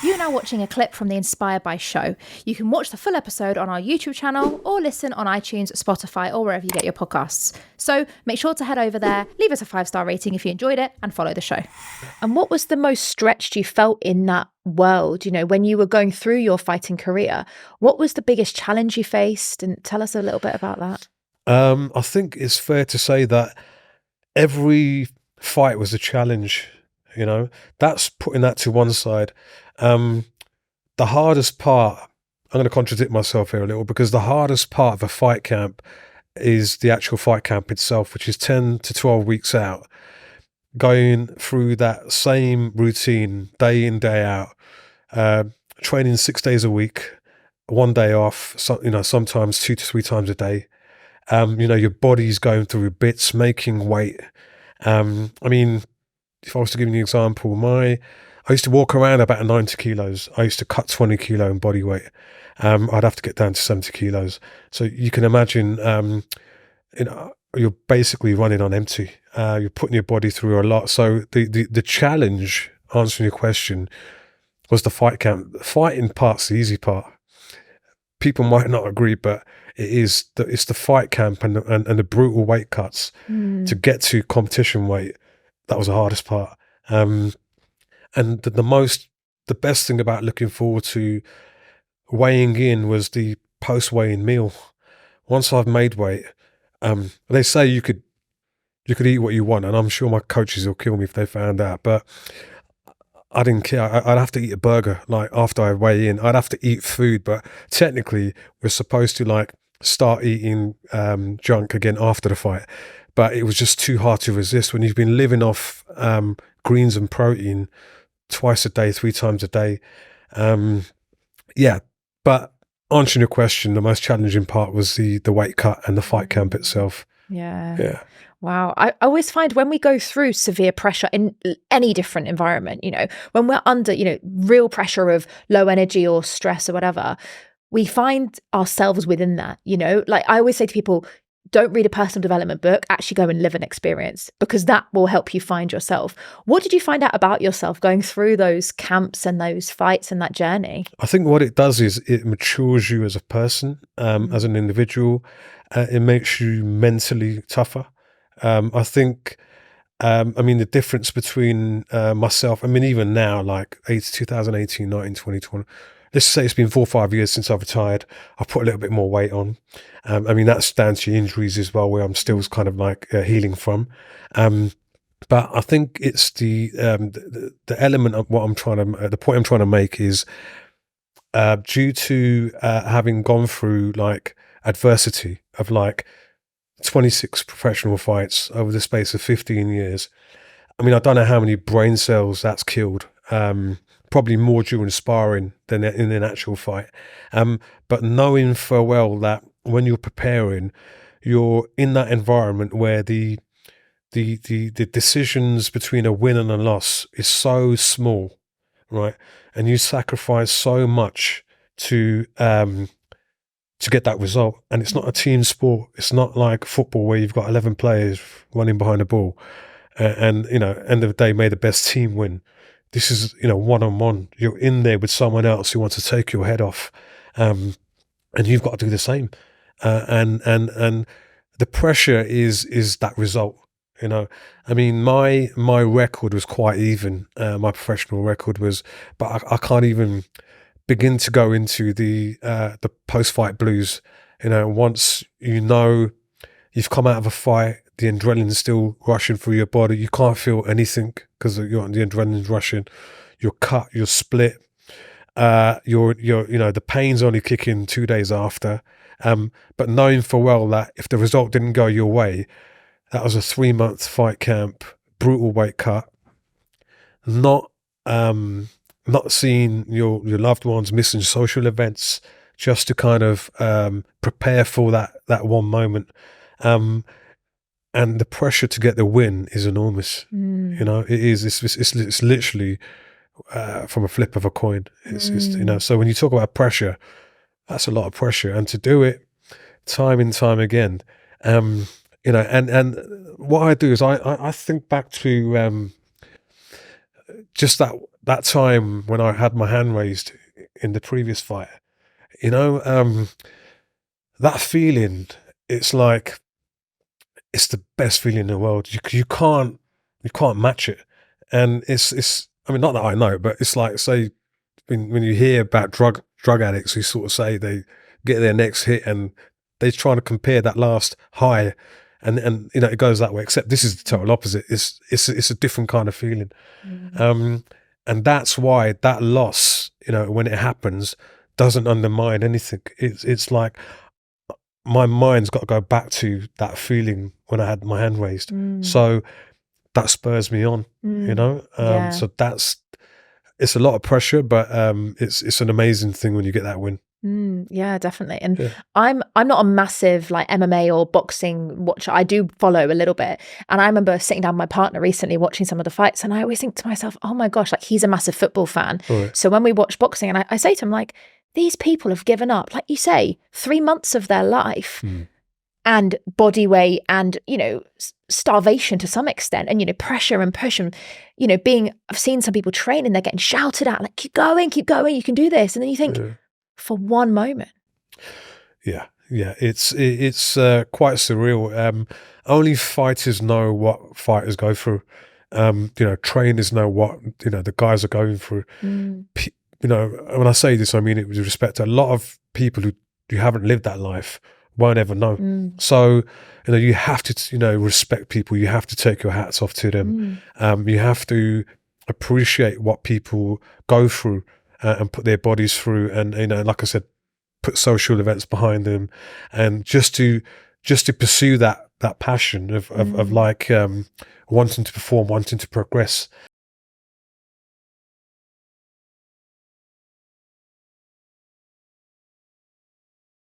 You're now watching a clip from the Inspired by show. You can watch the full episode on our YouTube channel or listen on iTunes, Spotify, or wherever you get your podcasts. So make sure to head over there, leave us a 5-star rating if you enjoyed it, and follow the show. And what was the most stretched you felt in that world? You know, when you were going through your fighting career, what was the biggest challenge you faced? And tell us a little bit about that. I think it's fair to say that every fight was a challenge. You know, that's putting that to one side. The hardest part, I'm going to contradict myself here a little, because the hardest part of a fight camp is the actual fight camp itself, which is 10 to 12 weeks out, going through that same routine day in, day out, training 6 days a week, 1 day off, so, you know, sometimes 2 to 3 times a day. You know, your body's going through bits, making weight. I mean, if I was to give you an example, I used to walk around about 90 kilos. I used to cut 20 kilo in body weight. I'd have to get down to 70 kilos. So you can imagine, you know, you're basically running on empty. You're putting your body through a lot. So the challenge, answering your question, was the fight camp. The fighting part's the easy part. People might not agree, but it's the fight camp and the brutal weight cuts to get to competition weight. That was the hardest part. And the best thing about looking forward to weighing in was the post-weighing meal. Once I've made weight, they say you could eat what you want, and I'm sure my coaches will kill me if they found out, but I didn't care. I'd have to eat a burger, like, after I weigh in. I'd have to eat food, but technically we're supposed to, like, start eating junk again after the fight. But it was just too hard to resist when you've been living off greens and protein twice a day, 3 times a day. Yeah, but answering your question, the most challenging part was the weight cut and the fight camp itself. Yeah. Wow. I always find when we go through severe pressure in any different environment, you know, when we're under, you know, real pressure of low energy or stress or whatever, we find ourselves within that, you know. Like, I always say to people, don't read a personal development book, actually go and live an experience, because that will help you find yourself. What did you find out about yourself going through those camps and those fights and that journey? I think what it does is it matures you as a person, as an individual. It makes you mentally tougher. I think, I mean, the difference between myself, I mean, even now, like 2018, 19, 2020, let's say it's been 4 or 5 years since I've retired. I've put a little bit more weight on. I mean, that's down to injuries as well, where I'm still kind of like healing from. But I think it's the element of what I'm trying to, the point I'm trying to make is, due to having gone through like adversity of like 26 professional fights over the space of 15 years. I mean, I don't know how many brain cells that's killed. Probably more during sparring than in an actual fight. But knowing full well that when you're preparing, you're in that environment where the decisions between a win and a loss is so small, right? And you sacrifice so much to get that result. And it's not a team sport. It's not like football where you've got 11 players running behind the ball. And, you know, end of the day, may the best team win. This is, you know, one-on-one. You're in there with someone else who wants to take your head off. And you've got to do the same. And the pressure is that result. You know, I mean, my record was quite even. My professional record was, but I can't even begin to go into the post-fight blues. You know, once you know you've come out of a fight, the adrenaline's still rushing through your body. You can't feel anything because the adrenaline's rushing. You're cut, you're split. You're you know, the pain's only kicking 2 days after. But knowing for well that if the result didn't go your way, that was a 3-month fight camp, brutal weight cut, not seeing your loved ones, missing social events, just to kind of prepare for that one moment. And the pressure to get the win is enormous. You know, it is. It's literally from a flip of a coin. It's you know. So when you talk about pressure, that's a lot of pressure, and to do it time and time again. You know, and what I do is I think back to just that time when I had my hand raised in the previous fight, you know, that feeling, it's like, it's the best feeling in the world. You can't match it. And it's, I mean, not that I know, but it's like, say, when you hear about drug addicts who sort of say they get their next hit and they're trying to compare that last high, and you know, it goes that way, except this is the total opposite. It's a different kind of feeling. Mm. And that's why that loss, you know, when it happens, doesn't undermine anything. It's like my mind's got to go back to that feeling when I had my hand raised. Mm. So that spurs me on, you Mm. know. Yeah. So it's a lot of pressure, but it's an amazing thing when you get that win. Yeah, definitely. And Yeah. I'm not a massive like MMA or boxing watcher. I do follow a little bit. And I remember sitting down with my partner recently watching some of the fights, and I always think to myself, oh my gosh, like he's a massive football fan. Right. So when we watch boxing, and I say to him, like, these people have given up, like you say, 3 months of their life and body weight and, you know, starvation to some extent, and, you know, pressure and push, and, you know, I've seen some people train and they're getting shouted at, like, keep going, you can do this. And then you think, for one moment. Yeah, it's quite surreal. Only fighters know what fighters go through. You know, trainers know what, you know, the guys are going through. You know, when I say this, I mean it with respect to a lot of people who haven't lived that life won't ever know. So, you know, you have to, you know, respect people. You have to take your hats off to them. You have to appreciate what people go through and put their bodies through, and, you know, like I said, put social events behind them, and just to pursue that passion of like wanting to perform, wanting to progress.